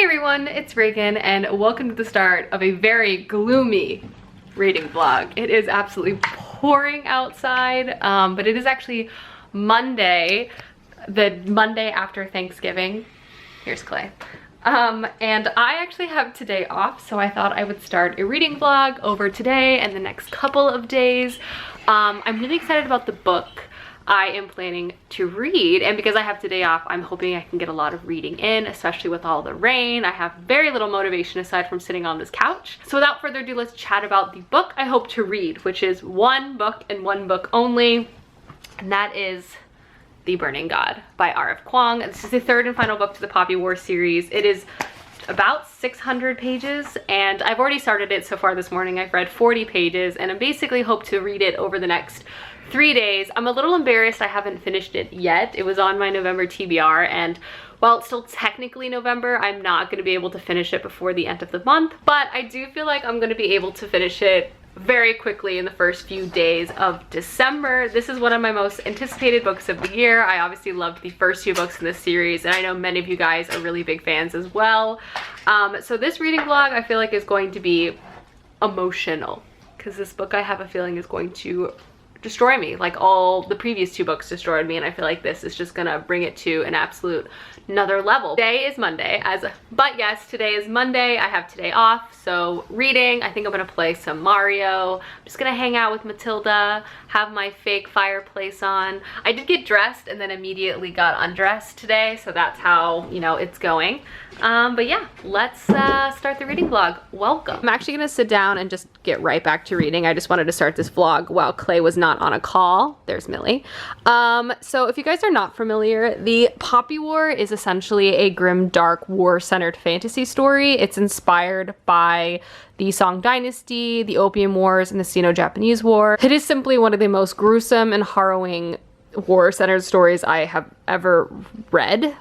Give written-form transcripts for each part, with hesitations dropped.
everyone, it's Reagan and welcome to the start of a very gloomy reading vlog. It is absolutely pouring outside, but it is actually Monday, the Monday after Thanksgiving. Here's Clay. And I actually have today off, so I thought I would start a reading vlog over today and the next couple of days. I'm really excited about the book I am planning to read, and because I have today off, I'm hoping I can get a lot of reading in, especially with all the rain. I have very little motivation aside from sitting on this couch. So without further ado, let's chat about the book I hope to read, which is one book and one book only, and that is The Burning God by Rf Quang. This is the third and final book to the Poppy War series. It is about 600 pages, and I've already started it so far this morning. I've read 40 pages, and I basically hope to read it over the next 3 days. I'm a little embarrassed I haven't finished it yet. It was on my November TBR, and while it's still technically November, I'm not going to be able to finish it before the end of the month, but I do feel like I'm going to be able to finish it very quickly in the first few days of December. This is one of my most anticipated books of the year. I obviously loved the first few books in this series, and I know many of you guys are really big fans as well. So this reading vlog I feel like is going to be emotional, because this book I have a feeling is going to destroy me like all the previous two books destroyed me, and I feel like this is just gonna bring it to an absolute another level. Today is Monday, but yes, today is Monday. I have today off, so reading. I think I'm gonna play some Mario. I'm just gonna hang out with Matilda, have my fake fireplace on. I did get dressed and then immediately got undressed today, so that's how, you know, it's going. But yeah, let's start the reading vlog. Welcome. I'm actually gonna sit down and just get right back to reading. I just wanted to start this vlog while Clay was not on a call. There's Millie. So if you guys are not familiar, the Poppy War is essentially a grim, dark, war-centered fantasy story. It's inspired by the Song Dynasty, the Opium Wars, and the Sino-Japanese War. It is simply one of the most gruesome and harrowing war-centered stories I have ever read,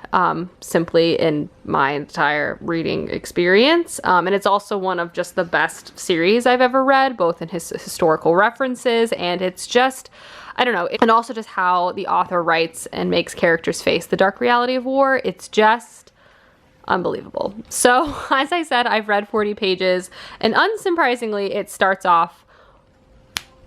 simply in my entire reading experience. And it's also one of just the best series I've ever read, both in his historical references, and it's just, I don't know, and also just how the author writes and makes characters face the dark reality of war. It's just unbelievable. So, as I said, I've read 40 pages, and unsurprisingly, it starts off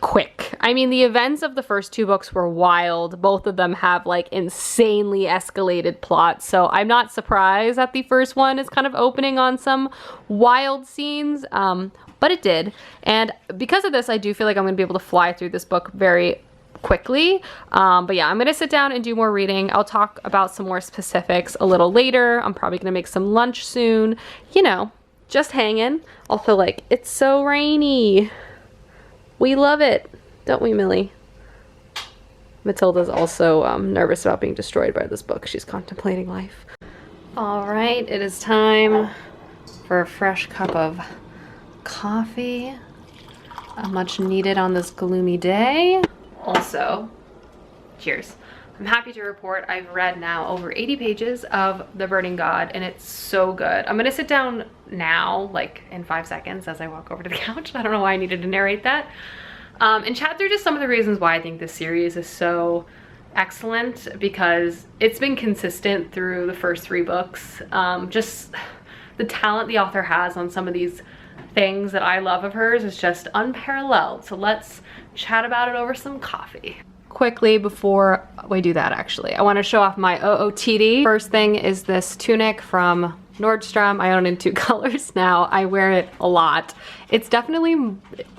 quick. I mean, the events of the first two books were wild. Both of them have like insanely escalated plots, so I'm not surprised that the first one is kind of opening on some wild scenes, but it did. And because of this, I do feel like I'm gonna be able to fly through this book very quickly. But yeah, I'm gonna sit down and do more reading. I'll talk about some more specifics a little later. I'm probably gonna make some lunch soon, you know, just hanging. Also, like, it's so rainy. We love it, don't we, Millie? Matilda's also nervous about being destroyed by this book. She's contemplating life. All right, it is time for a fresh cup of coffee. Much needed on this gloomy day. Also, cheers. I'm happy to report I've read now over 80 pages of The Burning God, and it's so good. I'm gonna sit down now, like in 5 seconds as I walk over to the couch. I don't know why I needed to narrate that. And chat through just some of the reasons why I think this series is so excellent, because it's been consistent through the first 3 books. Just the talent the author has on some of these things that I love of hers is just unparalleled. So let's chat about it over some coffee. Quickly, before we do that, actually, I want to show off my OOTD. First thing is this tunic from Nordstrom. I own it in 2 colors now. I wear it a lot. It's definitely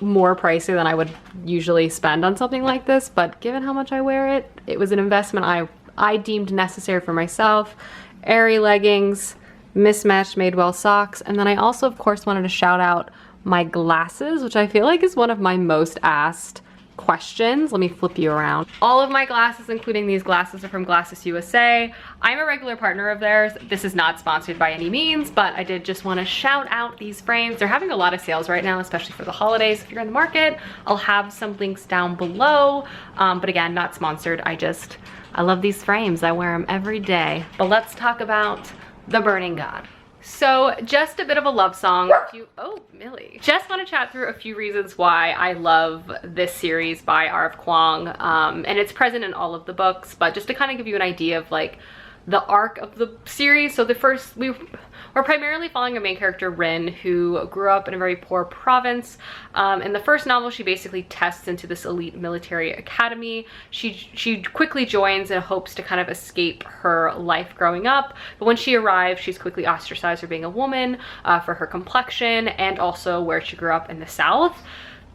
more pricey than I would usually spend on something like this, but given how much I wear it, it was an investment I deemed necessary for myself. Airy leggings, mismatched Madewell socks, and then I also, of course, wanted to shout out my glasses, which I feel like is one of my most asked questions. Let me flip you around. All of my glasses, including these glasses, are from Glasses USA. I'm a regular partner of theirs. This is not sponsored by any means, but I did just want to shout out these frames. They're having a lot of sales right now, especially for the holidays. If you're in the market, I'll have some links down below. But again, not sponsored. I love these frames. I wear them every day. But let's talk about The Burning God. So just a bit of a love song. Oh, Millie. Just want to chat through a few reasons why I love this series by Rf Quang. And it's present in all of the books, but just to kind of give you an idea of like the arc of the series. So we're primarily following a main character, Rin, who grew up in a very poor province. In the first novel, she basically tests into this elite military academy. She quickly joins in hopes to kind of escape her life growing up, but when she arrives, she's quickly ostracized for being a woman, for her complexion, and also where she grew up in the South.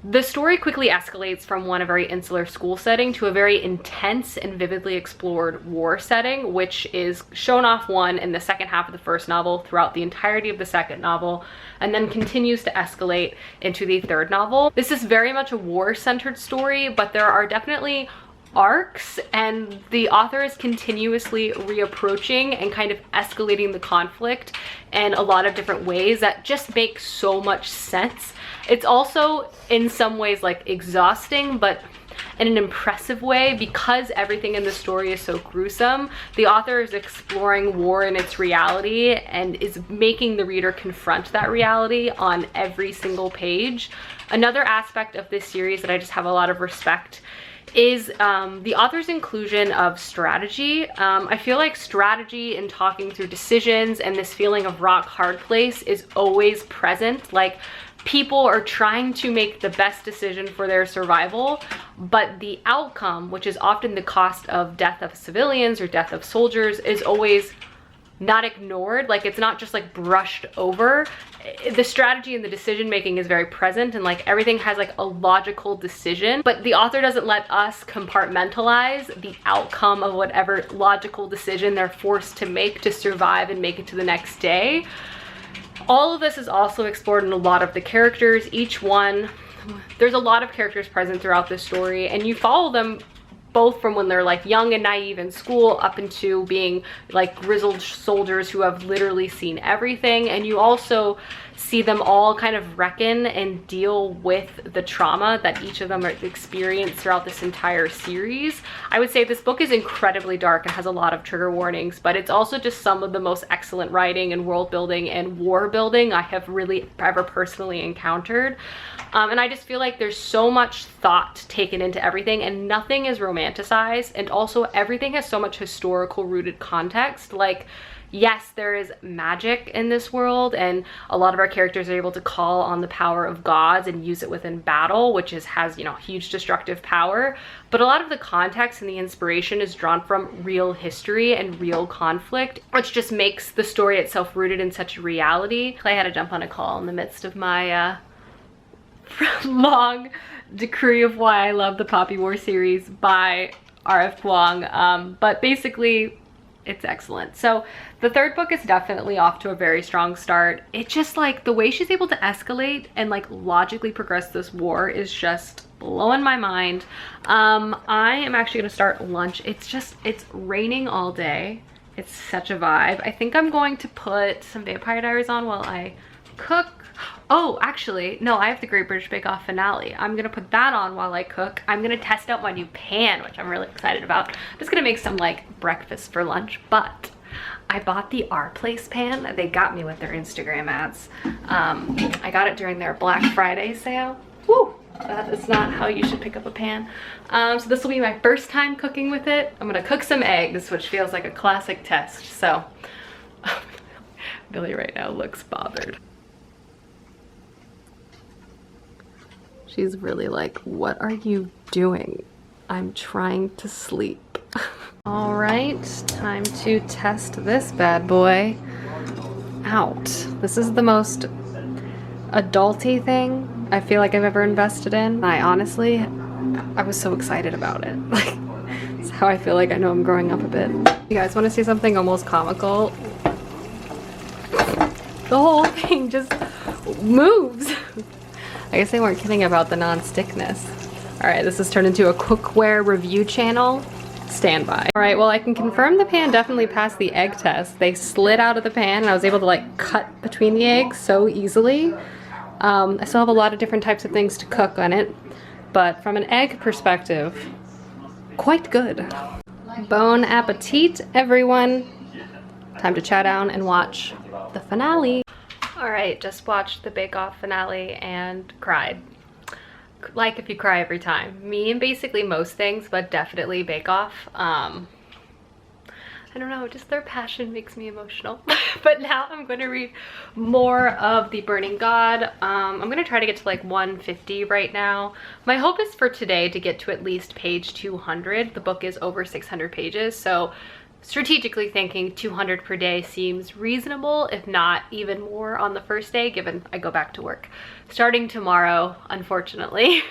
The story quickly escalates from a very insular school setting to a very intense and vividly explored war setting, which is shown off in the second half of the first novel throughout the entirety of the second novel, and then continues to escalate into the third novel. This is very much a war-centered story, but there are definitely arcs, and the author is continuously reapproaching and kind of escalating the conflict in a lot of different ways that just make so much sense. It's also in some ways like exhausting, but in an impressive way, because everything in the story is so gruesome. The author is exploring war in its reality and is making the reader confront that reality on every single page. Another aspect of this series that I just have a lot of respect is the author's inclusion of strategy. I feel like strategy and talking through decisions and this feeling of rock hard place is always present. Like, people are trying to make the best decision for their survival, but the outcome, which is often the cost of death of civilians or death of soldiers, is always not ignored. Like, it's not just like brushed over. The strategy and the decision making is very present, and like everything has like a logical decision, but the author doesn't let us compartmentalize the outcome of whatever logical decision they're forced to make to survive and make it to the next day. All of this is also explored in a lot of the characters. There's a lot of characters present throughout this story, and you follow them both from when they're like young and naive in school up into being like grizzled soldiers who have literally seen everything. And you also see them all kind of reckon and deal with the trauma that each of them experience throughout this entire series. I would say this book is incredibly dark and has a lot of trigger warnings, but it's also just some of the most excellent writing and world building and war building I have really ever personally encountered. And I just feel like there's so much thought taken into everything, and nothing is romanticized, and also everything has so much historical rooted context. Like, yes, there is magic in this world, and a lot of our characters are able to call on the power of gods and use it within battle, which has, you know, huge destructive power. But a lot of the context and the inspiration is drawn from real history and real conflict, which just makes the story itself rooted in such a reality. I had to jump on a call in the midst of my long decree of why I love the Poppy War series by Rf Quang, but basically it's excellent. So the third book is definitely off to a very strong start. It just, like, the way she's able to escalate and like logically progress this war is just blowing my mind. I am actually gonna start lunch. It's raining all day. It's such a vibe. I think I'm going to put some Vampire Diaries on while I cook. Oh, actually, no, I have the Great British Bake Off finale. I'm gonna put that on while I cook. I'm gonna test out my new pan, which I'm really excited about. I'm just gonna make some like breakfast for lunch, but I bought the Our Place pan. They got me with their Instagram ads. I got it during their Black Friday sale. Woo! That is not how you should pick up a pan. So this will be my first time cooking with it. I'm gonna cook some eggs, which feels like a classic test. So, Billy right now looks bothered. She's really like, what are you doing? I'm trying to sleep. All right, time to test this bad boy out. This is the most adulty thing I feel like I've ever invested in. I was so excited about it. Like, it's how I feel like I know I'm growing up a bit. You guys want to see something almost comical? The whole thing just moves. I guess they weren't kidding about the non-stickness. All right, this has turned into a cookware review channel. Stand by. All right, well, I can confirm the pan definitely passed the egg test. They slid out of the pan and I was able to like cut between the eggs so easily. I still have a lot of different types of things to cook on it, but from an egg perspective, quite good. Bon appetit, everyone. Time to chow down and watch the finale. All right, just watched the Bake Off finale and cried. Like if you cry every time. Me and basically most things, but definitely Bake Off. I I don't know, just their passion makes me emotional. But now I'm going to read more of The Burning God. I'm going to try to get to like 150 right now. My hope is for today to get to at least page 200. The book is over 600 pages, so strategically thinking 200 per day seems reasonable, if not even more on the first day, given I go back to work starting tomorrow, unfortunately.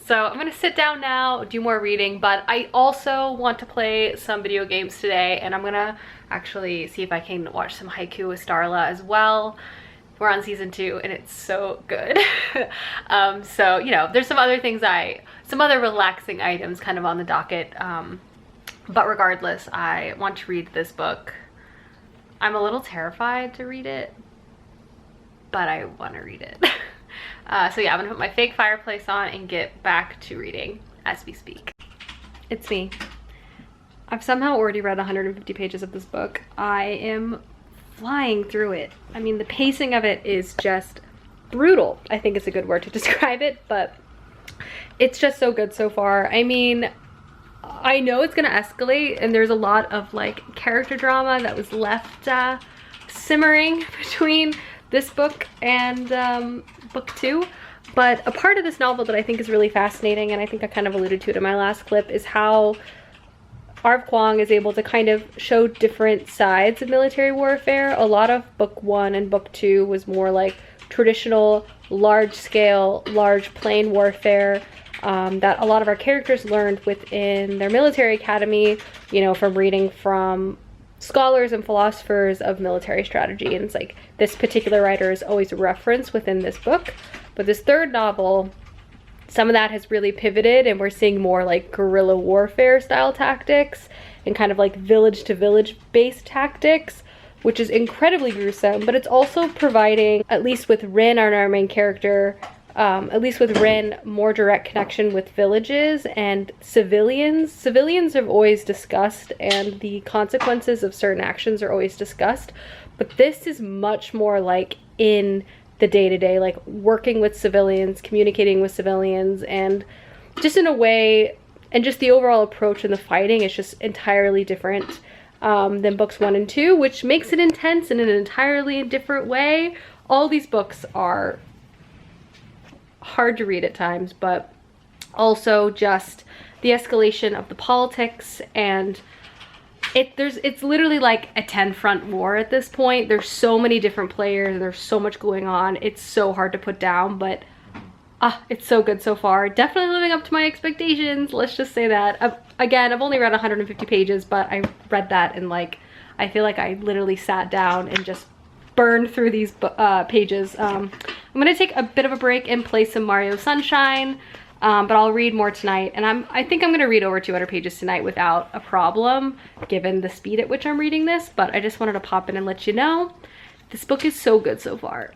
So I'm gonna sit down now, do more reading, but I also want to play some video games today, and I'm gonna actually see if I can watch some Haiku with Starla as well. We're on season 2 and it's so good. So, you know, there's some other things some other relaxing items kind of on the docket. But regardless, I want to read this book. I'm a little terrified to read it, but I want to read it. So yeah, I'm gonna put my fake fireplace on and get back to reading as we speak. It's me. I've somehow already read 150 pages of this book. I am flying through it. I mean, the pacing of it is just brutal, I think is a good word to describe it, but it's just so good so far. I mean, I know it's gonna escalate, and there's a lot of like character drama that was left simmering between this book and book 2. But a part of this novel that I think is really fascinating, and I think I kind of alluded to it in my last clip, is how Rf Quang is able to kind of show different sides of military warfare. A lot of book 1 and book 2 was more like traditional, large-scale, large plane warfare that a lot of our characters learned within their military academy, you know, from reading from scholars and philosophers of military strategy. And it's like this particular writer is always referenced within this book. But this third novel, some of that has really pivoted, and we're seeing more like guerrilla warfare style tactics and kind of like village to village based tactics, which is incredibly gruesome. But it's also providing, at least with Rin, our main character, at least with Rin, more direct connection with villages and civilians. Civilians have always discussed, and the consequences of certain actions are always discussed, but this is much more like in the day-to-day, like working with civilians, communicating with civilians, and just in a way, and just the overall approach in the fighting is just entirely different than books 1 and 2, which makes it intense in an entirely different way. All these books are hard to read at times, but also just the escalation of the politics, and it's literally like a 10 front war at this point. There's so many different players, there's so much going on. It's so hard to put down, but it's so good so far. Definitely living up to my expectations, let's just say that. Again, I've only read 150 pages, but I read that in like, I feel like I literally sat down and just burned through these pages. I'm gonna take a bit of a break and play some Mario Sunshine, but I'll read more tonight, and I think I'm gonna read over 200 pages tonight without a problem, given the speed at which I'm reading this. But I just wanted to pop in and let you know, this book is so good so far.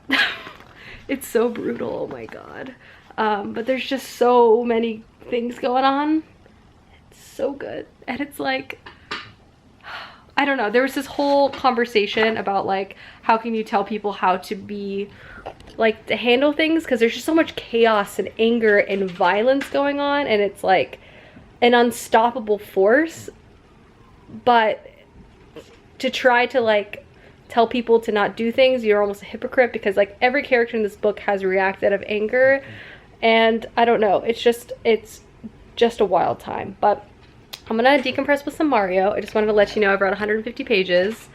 It's so brutal, oh my god. But there's just so many things going on. It's so good, and it's like, I don't know, there was this whole conversation about like, how can you tell people how to be, like, to handle things, because there's just so much chaos and anger and violence going on, and it's like an unstoppable force. But to try to like tell people to not do things, you're almost a hypocrite, because like every character in this book has reacted out of anger, and I don't know, it's just a wild time. But I'm gonna decompress with some Mario. I just wanted to let you know I've read 150 pages.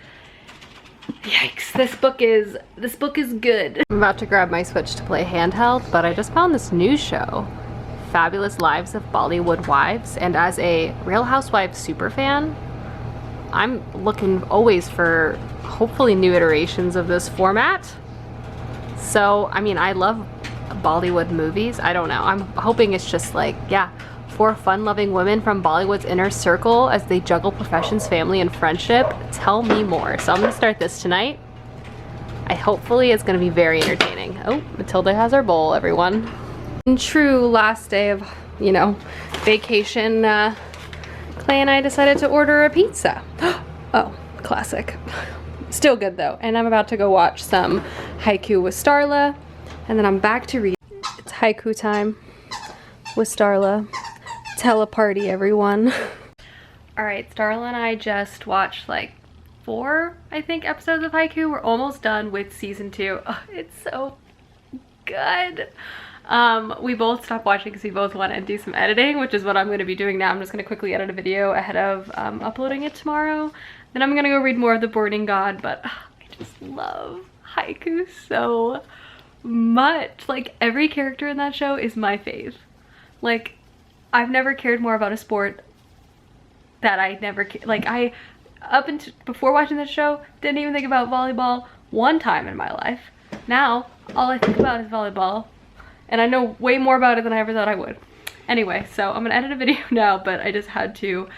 Yikes, this book is good. I'm about to grab my Switch to play handheld, but I just found this new show, Fabulous Lives of Bollywood Wives, and as a Real Housewives super fan, I'm looking always for hopefully new iterations of this format. So, I mean, I love Bollywood movies. I don't know. I'm hoping it's just like, yeah, 4 fun-loving women from Bollywood's inner circle as they juggle professions, family, and friendship. Tell me more. So I'm gonna start this tonight. Hopefully it's gonna be very entertaining. Oh, Matilda has her bowl, everyone. In true last day of, you know, vacation, Clay and I decided to order a pizza. Oh, classic. Still good though. And I'm about to go watch some Haiku with Starla, and then I'm back to read. It's Haiku time with Starla. Teleparty, everyone. All right, Starla and I just watched like 4, I think, episodes of Haiku. We're almost done with season 2. Oh, it's so good. We both stopped watching because we both want to do some editing, which is what I'm going to be doing now. I'm just going to quickly edit a video ahead of uploading it tomorrow. Then I'm going to go read more of The Boarding God, but I just love Haiku so much. Like, every character in that show is my fave. Like, I've never cared more about a sport that I never, like, I, up until before watching this show, didn't even think about volleyball one time in my life. Now, all I think about is volleyball, and I know way more about it than I ever thought I would. Anyway, so I'm gonna edit a video now, but I just had to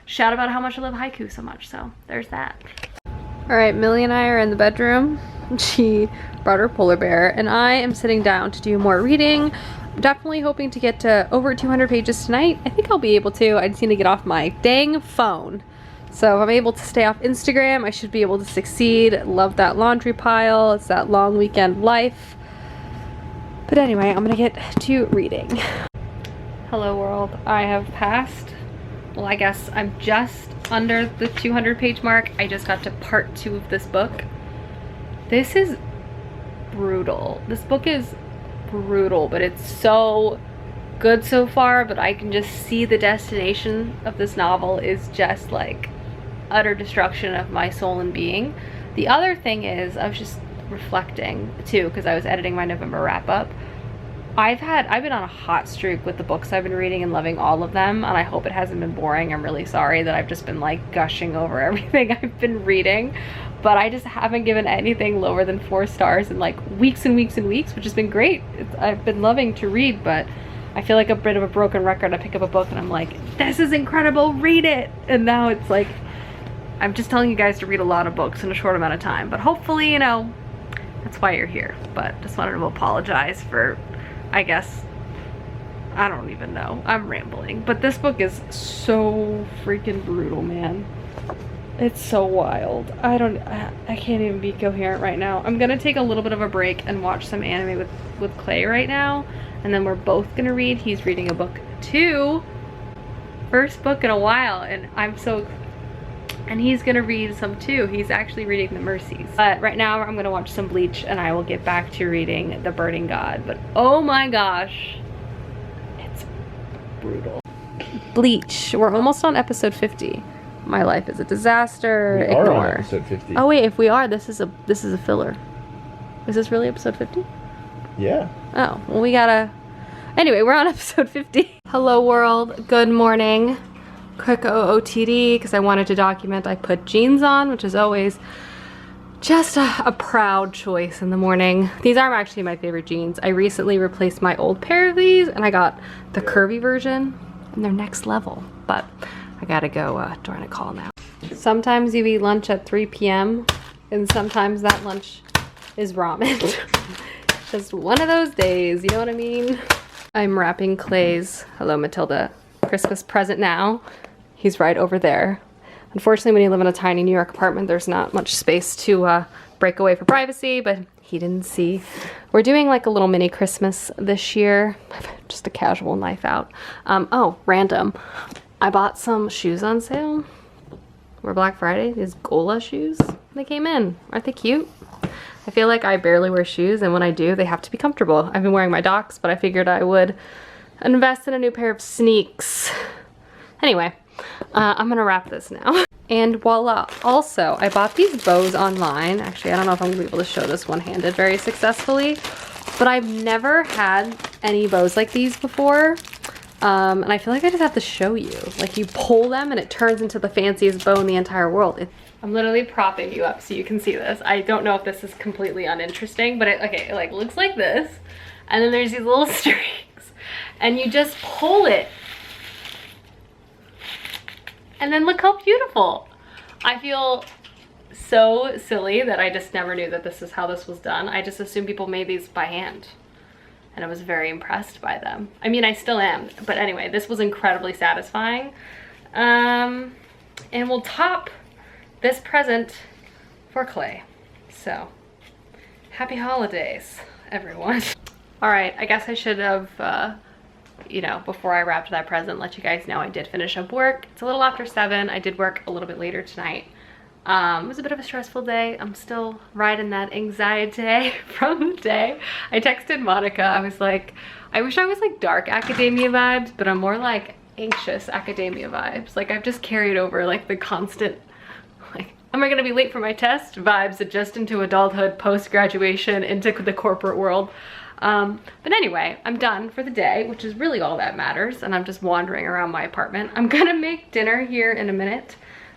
shout about how much I love Haiku so much, so there's that. All right, Millie and I are in the bedroom. She brought her polar bear, and I am sitting down to do more reading. I'm definitely hoping to get to over 200 pages tonight. I think I'll be able to. I just need to get off my dang phone. So if I'm able to stay off Instagram, I should be able to succeed. Love that laundry pile. It's that long weekend life. But anyway, I'm gonna get to reading. Hello world. I have passed, well, I guess I'm just under the 200 page mark. I just got to part 2 of this book. This is brutal. This book is brutal, but it's so good so far. But I can just see the destination of this novel is just like utter destruction of my soul and being. The other thing is, I was just reflecting too, because I was editing my November wrap up. I've been on a hot streak with the books I've been reading and loving all of them, and I hope it hasn't been boring. I'm really sorry that I've just been like gushing over everything I've been reading, but I just haven't given anything lower than 4 stars in like weeks and weeks and weeks, which has been great. I've been loving to read, but I feel like a bit of a broken record. I pick up a book and I'm like, this is incredible, read it! And now it's like, I'm just telling you guys to read a lot of books in a short amount of time, but hopefully, you know, that's why you're here. But just wanted to apologize for, I guess, I don't even know. I'm rambling. But this book is so freaking brutal, man. It's so wild. I can't even be coherent right now. I'm gonna take a little bit of a break and watch some anime with Clay right now. And then we're both gonna read. He's reading a book too. First book in a while, and and he's gonna read some too. He's actually reading The Mercies. But right now I'm gonna watch some Bleach, and I will get back to reading The Burning God. But oh my gosh, it's brutal. Bleach, we're almost on episode 50. My life is a disaster. We are on episode 50. Oh wait, if we are, this is a filler. Is this really episode 50? Yeah. Oh, well we gotta, anyway, we're on episode 50. Hello world, good morning. Quick OOTD, because I wanted to document. I put jeans on, which is always just a proud choice in the morning. These are actually my favorite jeans. I recently replaced my old pair of these, and I got the curvy version, and they're next level. But I gotta go join a call now. Sometimes you eat lunch at 3 p.m. and sometimes that lunch is ramen. Just one of those days, you know what I mean? I'm wrapping Clay's, hello Matilda, Christmas present now. He's right over there. Unfortunately, when you live in a tiny New York apartment, there's not much space to break away for privacy, but he didn't see. We're doing like a little mini Christmas this year. Just a casual knife out. Oh, random. I bought some shoes on sale. We're Black Friday, these Gola shoes. They came in, aren't they cute? I feel like I barely wear shoes, and when I do, they have to be comfortable. I've been wearing my Docs, but I figured I would invest in a new pair of sneaks. Anyway, I'm gonna wrap this now. And voila. Also, I bought these bows online. Actually, I don't know if I'm gonna be able to show this one-handed very successfully, but I've never had any bows like these before. And I feel like I just have to show you. Like, you pull them and it turns into the fanciest bow in the entire world. I'm literally propping you up so you can see this. I don't know if this is completely uninteresting, but it like looks like this. And then there's these little strings, and you just pull it. And then look how beautiful. I feel so silly that I just never knew that this is how this was done. I just assumed people made these by hand. And I was very impressed by them. I mean, I still am, but anyway, this was incredibly satisfying. And we'll top this present for Clay. So, happy holidays, everyone. All right, I guess I should have you know, before I wrapped that present, let you guys know I did finish up work. It's a little after 7. I did work a little bit later tonight. It was a bit of a stressful day. I'm still riding that anxiety from the day. I texted Monica. I was like, I wish I was like dark academia vibes, but I'm more like anxious academia vibes. Like I've just carried over like the constant, like, am I gonna be late for my test vibes that just into adulthood, post-graduation, into the corporate world. But anyway, I'm done for the day, which is really all that matters. And I'm just wandering around my apartment. I'm gonna make dinner here in a minute.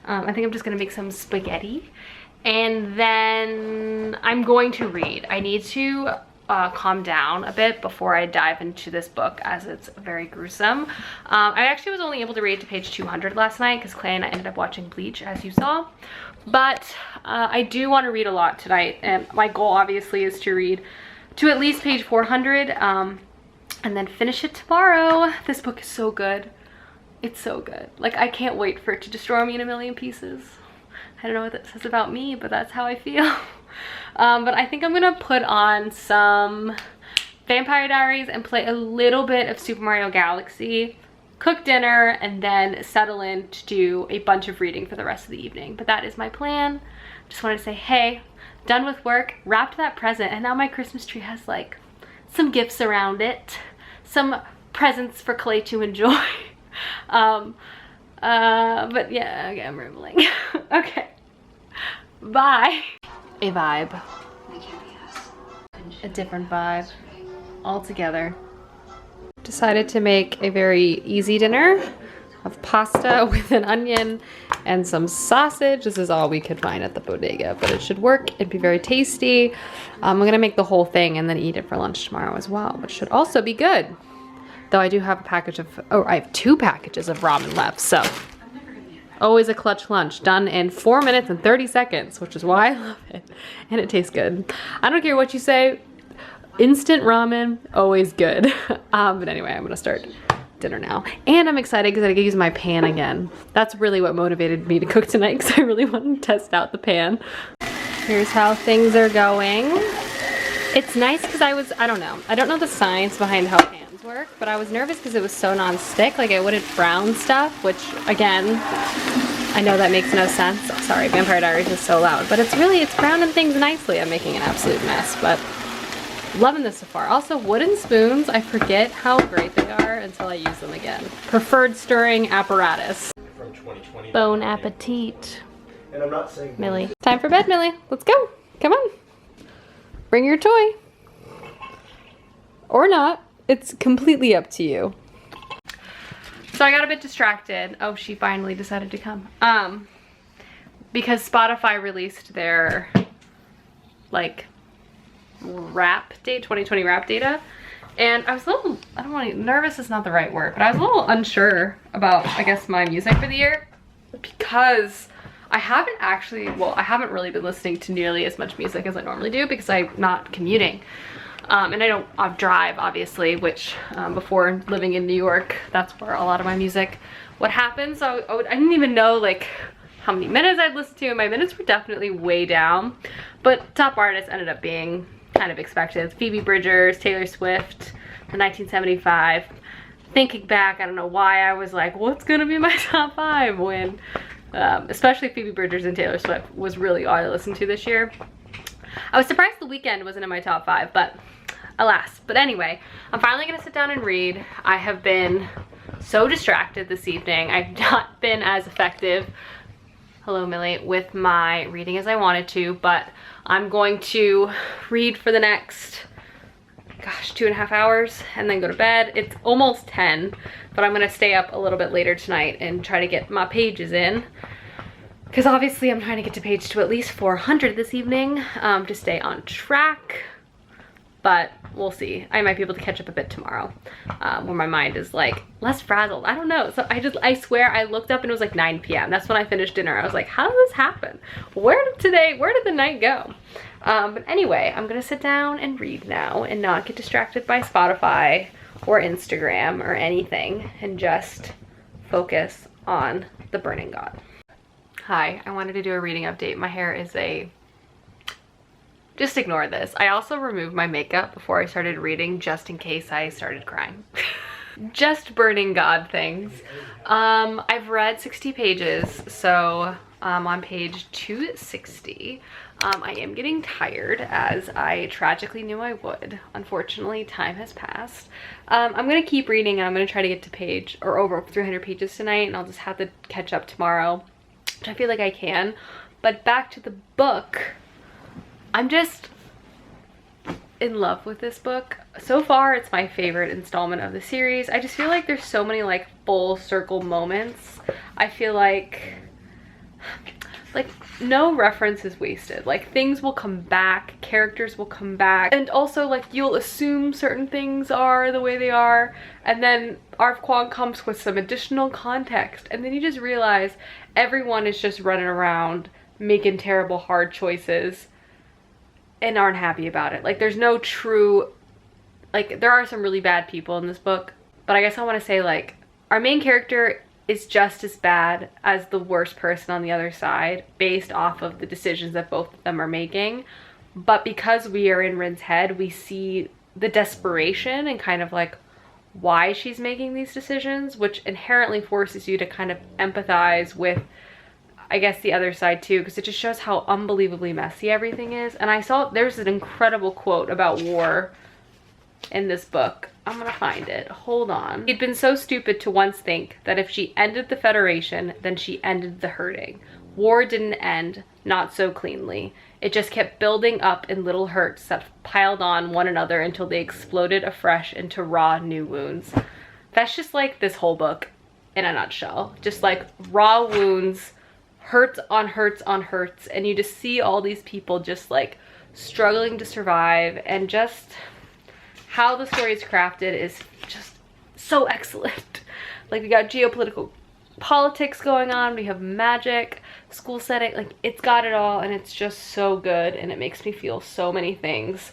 I think I'm just gonna make some spaghetti, and then I'm going to read. I need to calm down a bit before I dive into this book, as it's very gruesome. I actually was only able to read to page 200 last night because Clay and I ended up watching Bleach, as you saw. But I do want to read a lot tonight, and my goal obviously is to read to at least page 400 and then finish it tomorrow. This book is so good. It's so good. Like, I can't wait for it to destroy me in a million pieces. I don't know what that says about me, but that's how I feel. But I think I'm gonna put on some Vampire Diaries and play a little bit of Super Mario Galaxy, cook dinner, and then settle in to do a bunch of reading for the rest of the evening. But that is my plan. Just wanted to say, hey, done with work, wrapped that present, and now my Christmas tree has like some gifts around it, some presents for Clay to enjoy. But yeah, okay, I'm rambling. Okay, bye. A vibe, a different vibe altogether. Decided to make a very easy dinner of pasta with an onion and some sausage. This is all we could find at the bodega, but it should work. It'd be very tasty. I'm gonna make the whole thing and then eat it for lunch tomorrow as well, which should also be good. Though I do have a package of, oh, I have 2 packages of ramen left, so always a clutch lunch, done in 4 minutes and 30 seconds, which is why I love it, and it tastes good. I don't care what you say, instant ramen, always good. But anyway, I'm gonna start dinner now, and I'm excited because I get to use my pan again. That's really what motivated me to cook tonight, because I really wanted to test out the pan. Here's how things are going. It's nice because I don't know the science behind how pans work, but I was nervous because it was so non-stick, like it wouldn't brown stuff, which again, I know that makes no sense. Oh, sorry, Vampire Diaries is so loud, but it's browning things nicely. I'm making an absolute mess, but loving this so far. Also, wooden spoons, I forget how great they are until I use them again. Preferred stirring apparatus. From 2020. Bon appetit. And I'm not saying Millie. Time for bed, Millie. Let's go. Come on. Bring your toy. Or not. It's completely up to you. So I got a bit distracted. Oh, she finally decided to come. Because Spotify released their like wrap date, 2020 wrap data. And I was a little, I don't want to, nervous is not the right word, but I was a little unsure about, I guess, my music for the year, because I haven't actually, well, I haven't really been listening to nearly as much music as I normally do because I'm not commuting. And I don't drive, obviously, which before living in New York, that's where a lot of my music would happen. So I didn't even know like how many minutes I'd listened to, and my minutes were definitely way down. But top artists ended up being kind of expected. Phoebe Bridgers, Taylor Swift, the 1975. Thinking back, I don't know why I was like, what's gonna be my top 5 when, especially Phoebe Bridgers and Taylor Swift was really all I listened to this year. I was surprised The Weeknd wasn't in my top 5, but alas. But anyway, I'm finally gonna sit down and read. I have been so distracted this evening. I've not been as effective, hello Millie, with my reading as I wanted to, but I'm going to read for the next, gosh, 2.5 hours and then go to bed. It's almost 10, but I'm gonna stay up a little bit later tonight and try to get my pages in, because obviously I'm trying to get to page to at least 400 this evening to stay on track. But we'll see. I might be able to catch up a bit tomorrow where my mind is like less frazzled. I don't know. So I swear I looked up and it was like 9 p.m. That's when I finished dinner. I was like, how did this happen? Where did the night go? But anyway, I'm gonna sit down and read now and not get distracted by Spotify or Instagram or anything, and just focus on the Burning God. Hi, I wanted to do a reading update. My hair is just ignore this. I also removed my makeup before I started reading just in case I started crying. just burning God things. I've read 60 pages, so on page 260. I am getting tired, as I tragically knew I would. Unfortunately, time has passed. I'm gonna keep reading, and I'm gonna try to get to page or over 300 pages tonight, and I'll just have to catch up tomorrow, which I feel like I can. But back to the book, I'm just in love with this book. So far, it's my favorite installment of the series. I just feel like there's so many like full circle moments. I feel like no reference is wasted. Like, things will come back, characters will come back, and also like you'll assume certain things are the way they are, and then Rf Quang comes with some additional context, and then you just realize everyone is just running around making terrible hard choices and aren't happy about it. Like, there's no true, like, there are some really bad people in this book, but I guess I want to say, like, our main character is just as bad as the worst person on the other side based off of the decisions that both of them are making. But because we are in Rin's head, we see the desperation and kind of like why she's making these decisions, which inherently forces you to kind of empathize with, I guess, the other side too, because it just shows how unbelievably messy everything is. And I saw there's an incredible quote about war in this book. I'm gonna find it. Hold on. He'd been so stupid to once think that if she ended the Federation, then she ended the hurting. War didn't end, not so cleanly. It just kept building up in little hurts that piled on one another until they exploded afresh into raw new wounds. That's just like this whole book in a nutshell. Just like raw wounds, hurts on hurts on hurts, and you just see all these people just like struggling to survive, and just how the story is crafted is just so excellent. Like, we got geopolitical politics going on, we have magic, school setting, like, it's got it all, and it's just so good, and it makes me feel so many things.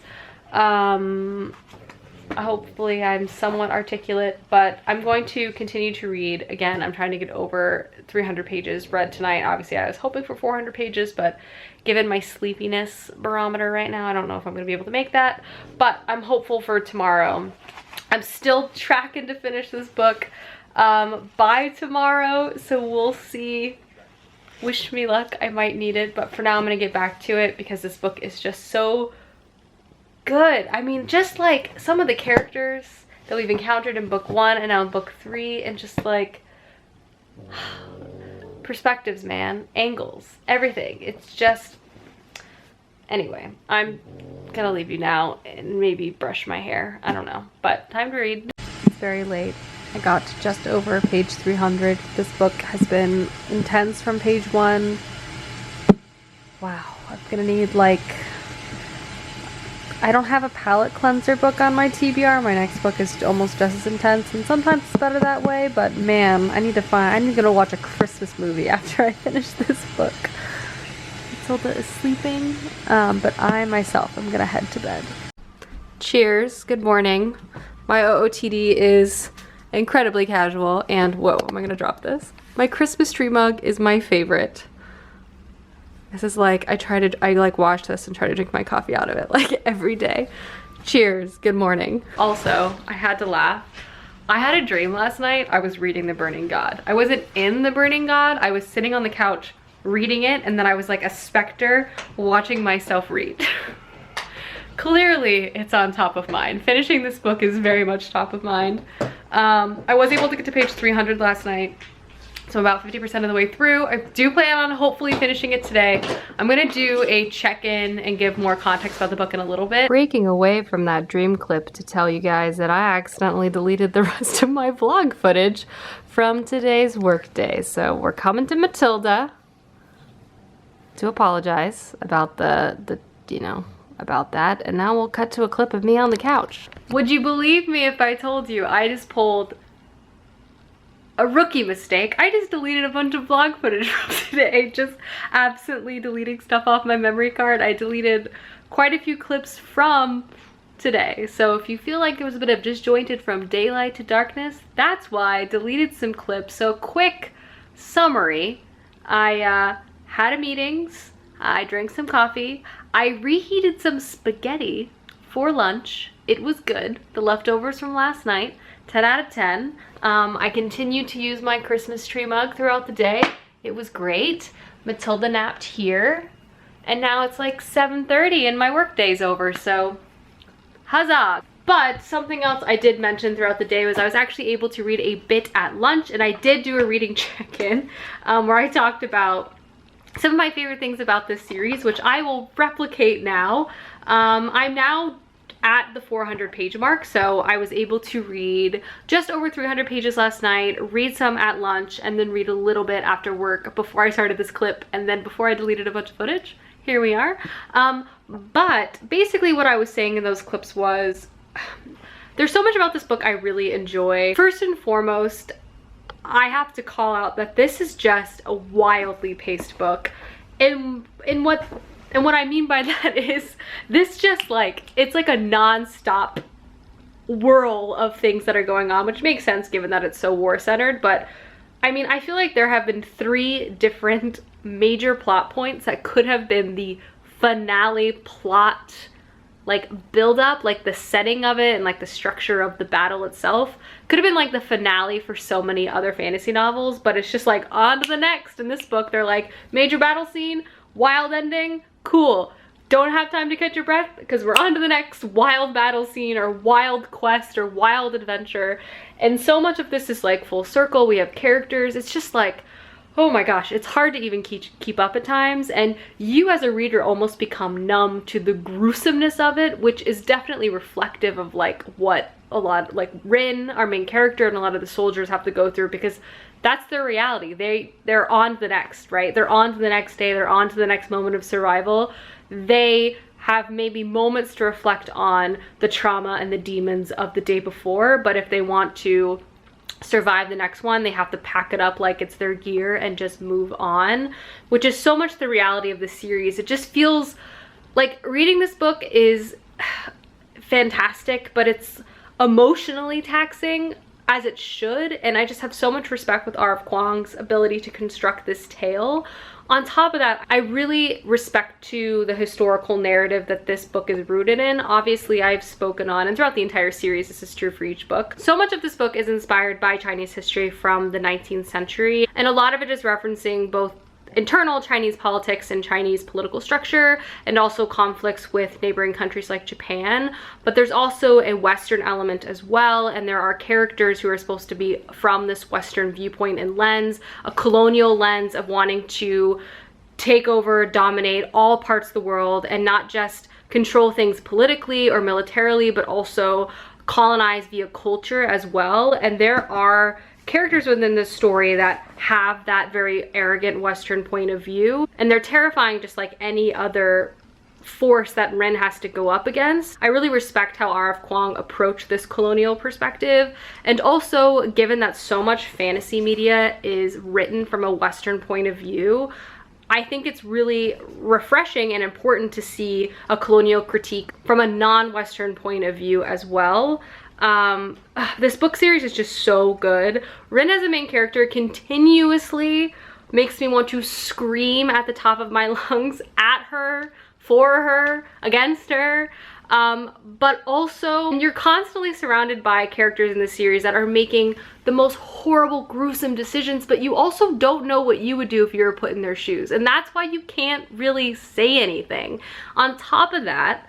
Hopefully I'm somewhat articulate, but I'm going to continue to read. Again, I'm trying to get over 300 pages read tonight. Obviously, I was hoping for 400 pages, but given my sleepiness barometer right now, I don't know if I'm going to be able to make that, but I'm hopeful for tomorrow. I'm still tracking to finish this book by tomorrow, so we'll see. Wish me luck. I might need it, but for now I'm going to get back to it because this book is just so good. I mean, just like some of the characters that we've encountered in book 1 and now in book 3, and just like perspectives, man, angles, everything. It's just, anyway, I'm gonna leave you now and maybe brush my hair. I don't know, but time to read. It's very late. I got to just over page 300. This book has been intense from page 1. Wow, I'm gonna need like, I don't have a palate cleanser book on my TBR. My next book is almost just as intense, and sometimes it's better that way, but man, I need to go watch a Christmas movie after I finish this book. Matilda is sleeping, but I myself am gonna head to bed. Cheers, good morning. My OOTD is incredibly casual, and whoa, am I gonna drop this? My Christmas tree mug is my favorite. This is like, I like wash this and try to drink my coffee out of it like every day. Cheers, good morning. Also, I had to laugh. I had a dream last night. I was reading The Burning God. I wasn't in The Burning God. I was sitting on the couch reading it, and then I was like a specter watching myself read. Clearly, it's on top of mind. Finishing this book is very much top of mind. I was able to get to page 300 last night. So I'm about 50% of the way through. I do plan on hopefully finishing it today. I'm gonna do a check-in and give more context about the book in a little bit. Breaking away from that dream clip to tell you guys that I accidentally deleted the rest of my vlog footage from today's work day. So we're coming to Matilda to apologize about about that. And now we'll cut to a clip of me on the couch. Would you believe me if I told you I just pulled a rookie mistake? I just deleted a bunch of vlog footage from today, just absently deleting stuff off my memory card. I deleted quite a few clips from today. So if you feel like it was a bit of disjointed from daylight to darkness, that's why I deleted some clips. So quick summary, I had a meetings, I drank some coffee, I reheated some spaghetti for lunch. It was good. The leftovers from last night, 10 out of 10. I continued to use my Christmas tree mug throughout the day. It was great. Matilda napped here, and now it's like 7:30 and my work day's over, so huzzah. But something else I did mention throughout the day was I was actually able to read a bit at lunch, and I did do a reading check-in where I talked about some of my favorite things about this series, which I will replicate now. I'm now at the 400 page mark, so I was able to read just over 300 pages last night, read some at lunch, and then read a little bit after work before I started this clip, and then before I deleted a bunch of footage. Here we are. But basically what I was saying in those clips was, there's so much about this book I really enjoy. First and foremost, I have to call out that this is just a wildly paced book. And what I mean by that is this just like, it's like a non-stop whirl of things that are going on, which makes sense given that it's so war-centered. But I mean, I feel like there have been 3 different major plot points that could have been the finale plot, like build up, like the setting of it and like the structure of the battle itself could have been like the finale for so many other fantasy novels, but it's just like on to the next. In this book, they're like, major battle scene, wild ending, cool. Don't have time to catch your breath because we're on to the next wild battle scene or wild quest or wild adventure. And so much of this is like full circle. We have characters. It's just like, oh my gosh, it's hard to even keep up at times, and you as a reader almost become numb to the gruesomeness of it, which is definitely reflective of like what a lot, like Rin, our main character, and a lot of the soldiers have to go through, because that's their reality. They're on to the next, right? They're on to the next day, they're on to the next moment of survival. They have maybe moments to reflect on the trauma and the demons of the day before, but if they want to survive the next one, they have to pack it up like it's their gear and just move on, which is so much the reality of the series. It just feels like reading this book is fantastic, but it's emotionally taxing, as it should, and I just have so much respect with Rf Quang's ability to construct this tale. On top of that, I really respect to the historical narrative that this book is rooted in. Obviously, I've spoken on, and throughout the entire series, this is true for each book. So much of this book is inspired by Chinese history from the 19th century, and a lot of it is referencing both internal Chinese politics and Chinese political structure, and also conflicts with neighboring countries like Japan. But there's also a Western element as well, and there are characters who are supposed to be from this Western viewpoint and lens, a colonial lens of wanting to take over, dominate all parts of the world, and not just control things politically or militarily, but also colonize via culture as well. And there are characters within this story that have that very arrogant Western point of view, and they're terrifying just like any other force that Rin has to go up against. I really respect how Rf Quang approached this colonial perspective, and also given that so much fantasy media is written from a Western point of view, I think it's really refreshing and important to see a colonial critique from a non-Western point of view as well. This book series is just so good. Rin as a main character continuously makes me want to scream at the top of my lungs at her, for her, against her. But also you're constantly surrounded by characters in the series that are making the most horrible, gruesome decisions, but you also don't know what you would do if you were put in their shoes. And that's why you can't really say anything. On top of that,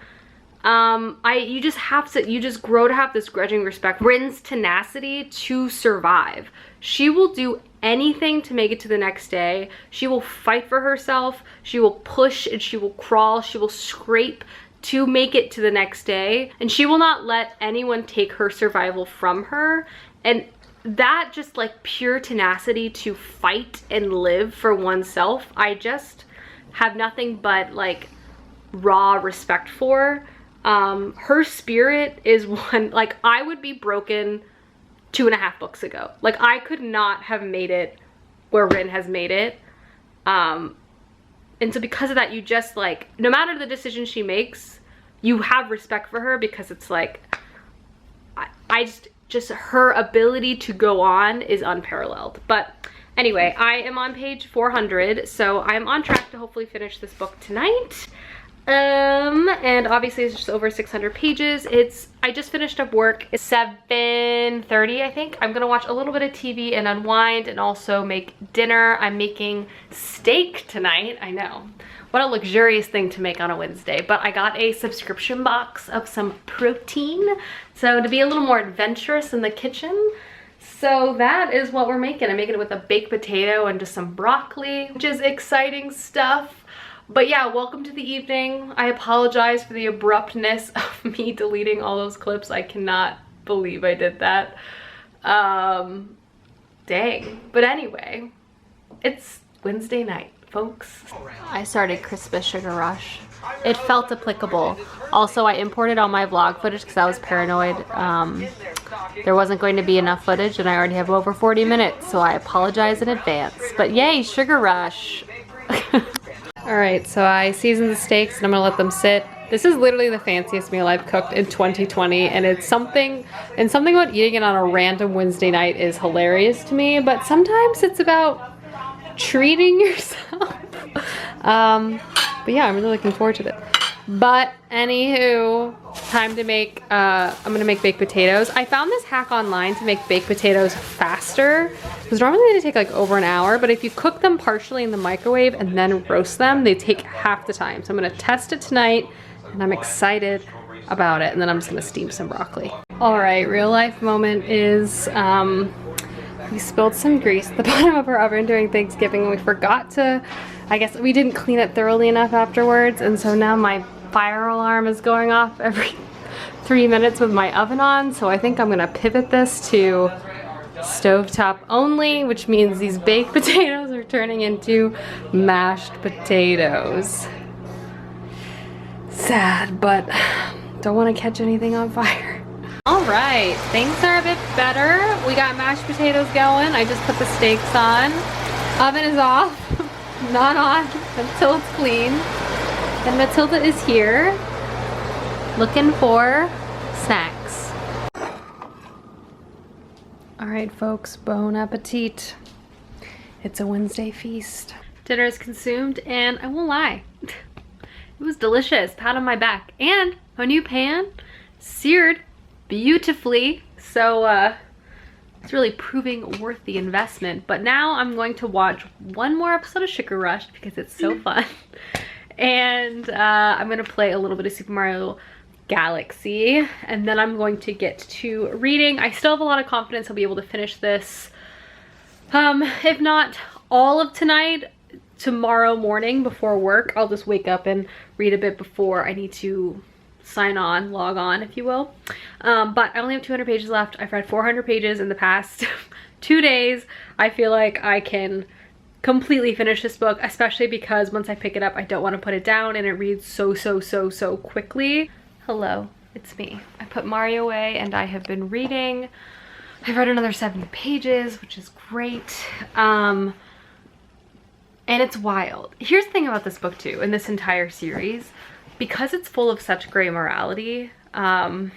you just grow to have this grudging respect. Rin's tenacity to survive. She will do anything to make it to the next day. She will fight for herself. She will push and she will crawl. She will scrape to make it to the next day. And she will not let anyone take her survival from her. And that just like pure tenacity to fight and live for oneself, I just have nothing but like raw respect for. Her spirit is one, like I would be broken 2.5 books ago. Like I could not have made it where Rin has made it. And so because of that, you just like, no matter the decision she makes, you have respect for her, because it's like, I just her ability to go on is unparalleled. But anyway, I am on page 400, so I'm on track to hopefully finish this book tonight. And obviously it's just over 600 pages. I just finished up work. It's 7:30, I think. I'm gonna watch a little bit of TV and unwind and also make dinner. I'm making steak tonight. I know. What a luxurious thing to make on a Wednesday. But I got a subscription box of some protein. So to be a little more adventurous in the kitchen. So that is what we're making. I'm making it with a baked potato and just some broccoli, which is exciting stuff. But yeah, welcome to the evening. I apologize for the abruptness of me deleting all those clips. I cannot believe I did that. Dang. But anyway, it's Wednesday night, folks. I started Christmas Sugar Rush. It felt applicable. Also, I imported all my vlog footage because I was paranoid. There wasn't going to be enough footage and I already have over 40 minutes, so I apologize in advance. But yay, Sugar Rush. Alright, so I seasoned the steaks and I'm gonna let them sit. This is literally the fanciest meal I've cooked in 2020, and it's something about eating it on a random Wednesday night is hilarious to me, but sometimes it's about treating yourself. But yeah, I'm really looking forward to it. But anywho, time to make, I'm gonna make baked potatoes. I found this hack online to make baked potatoes faster, because normally they take like over an hour, but if you cook them partially in the microwave and then roast them, they take half the time. So I'm gonna test it tonight, and I'm excited about it, and then I'm just gonna steam some broccoli. All right, real life moment is, we spilled some grease at the bottom of our oven during Thanksgiving, and we forgot to, I guess we didn't clean it thoroughly enough afterwards, and so now my fire alarm is going off every 3 minutes with my oven on, so I think I'm gonna pivot this to stovetop only, which means these baked potatoes are turning into mashed potatoes. Sad, but don't want to catch anything on fire. All right, things are a bit better. We got mashed potatoes going. I just put the steaks on. Oven is off, not on until it's clean. And Matilda is here looking for snacks. All right, folks, bon appetit. It's a Wednesday feast. Dinner is consumed, and I won't lie, it was delicious. Pat on my back. And my new pan seared beautifully. So it's really proving worth the investment. But now I'm going to watch one more episode of Sugar Rush because it's so fun. And I'm gonna play a little bit of Super Mario Galaxy, and then I'm going to get to reading. I still have a lot of confidence I'll be able to finish this. If not all of tonight, tomorrow morning before work, I'll just wake up and read a bit before I need to log on, if you will. But I only have 200 pages left. I've read 400 pages in the past 2 days. I feel like I can completely finish this book, especially because once I pick it up, I don't want to put it down, and it reads so quickly. Hello, it's me. I put Mario away and I have been reading. I've read another 70 pages, which is great. And it's wild. Here's the thing about this book too, and this entire series, because it's full of such gray morality, I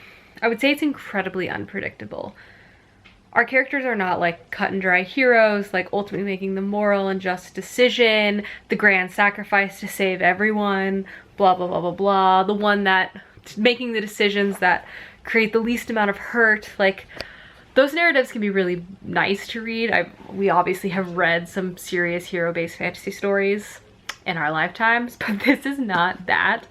would say it's incredibly unpredictable. Our characters are not like cut and dry heroes, like ultimately making the moral and just decision, the grand sacrifice to save everyone, blah, blah, blah, blah, blah. The one that making the decisions that create the least amount of hurt. Like, those narratives can be really nice to read. We obviously have read some serious hero-based fantasy stories in our lifetimes, but this is not that.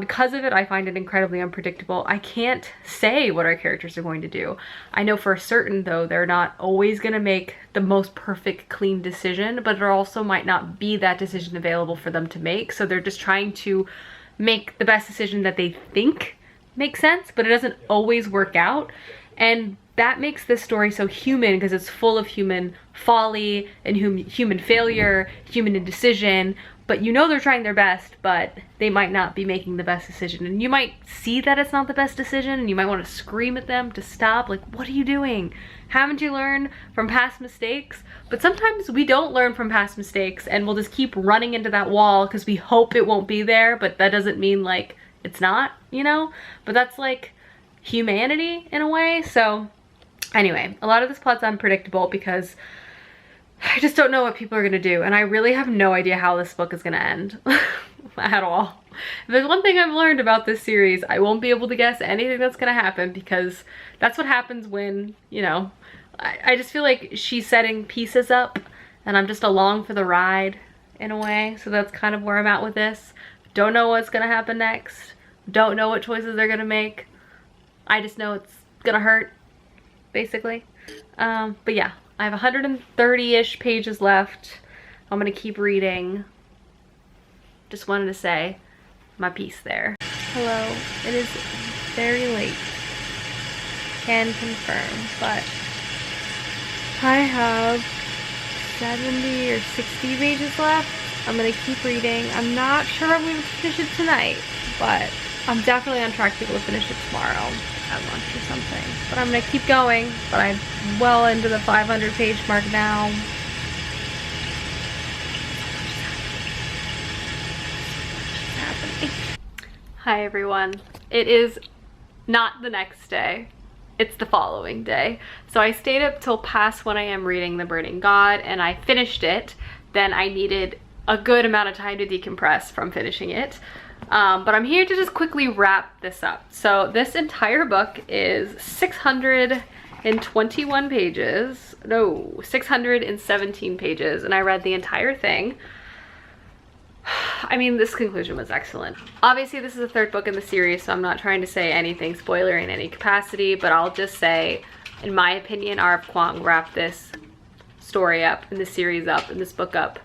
Because of it, I find it incredibly unpredictable. I can't say what our characters are going to do. I know for certain, though, they're not always going to make the most perfect, clean decision, but there also might not be that decision available for them to make. So they're just trying to make the best decision that they think makes sense, but it doesn't always work out. And that makes this story so human, because it's full of human folly and human failure, human indecision. But you know they're trying their best, but they might not be making the best decision. And you might see that it's not the best decision, and you might want to scream at them to stop. Like, what are you doing? Haven't you learned from past mistakes? But sometimes we don't learn from past mistakes, and we'll just keep running into that wall because we hope it won't be there, but that doesn't mean like it's not, you know? But that's like humanity in a way. So anyway, a lot of this plot's unpredictable because I just don't know what people are gonna do, and I really have no idea how this book is gonna end at all. If there's one thing I've learned about this series, I won't be able to guess anything that's gonna happen, because that's what happens when, you know, I just feel like she's setting pieces up and I'm just along for the ride in a way. So that's kind of where I'm at with this. Don't know what's gonna happen next. Don't know what choices they're gonna make. I just know it's gonna hurt, basically. But yeah, I have 130-ish pages left. I'm gonna keep reading. Just wanted to say my piece there. Hello, it is very late. Can confirm, but I have 70 or 60 pages left. I'm gonna keep reading. I'm not sure I'm gonna finish it tonight, but I'm definitely on track to be able to finish it tomorrow at lunch or something. But I'm gonna keep going, but I'm well into the 500 page mark now. Hi everyone. It is not the next day. It's the following day. So I stayed up till past 1 a.m. reading The Burning God, and I finished it. Then I needed a good amount of time to decompress from finishing it. But I'm here to just quickly wrap this up. So this entire book is 621 pages. No, 617 pages, and I read the entire thing. I mean, this conclusion was excellent. Obviously, this is the third book in the series, so I'm not trying to say anything spoiler in any capacity, but I'll just say, in my opinion, Rf Quang wrapped this story up, and this series up, and this book up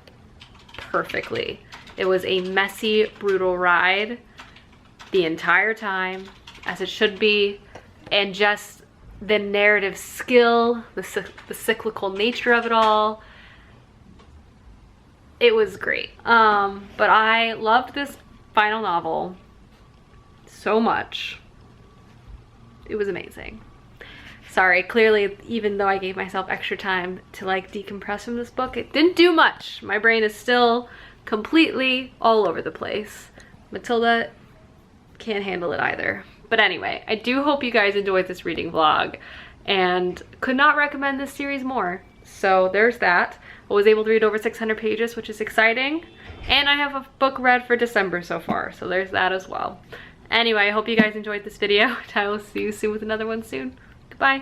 perfectly. It was a messy, brutal ride the entire time, as it should be, and just the narrative skill, the cyclical nature of it all. It was great. But I loved this final novel so much. It was amazing. Sorry, clearly, even though I gave myself extra time to like decompress from this book, it didn't do much. My brain is still completely all over the place. Matilda can't handle it either. But anyway, I do hope you guys enjoyed this reading vlog, and could not recommend this series more. So there's that. I was able to read over 600 pages, which is exciting. And I have a book read for December so far, so there's that as well. Anyway, I hope you guys enjoyed this video. I will see you soon with another one soon.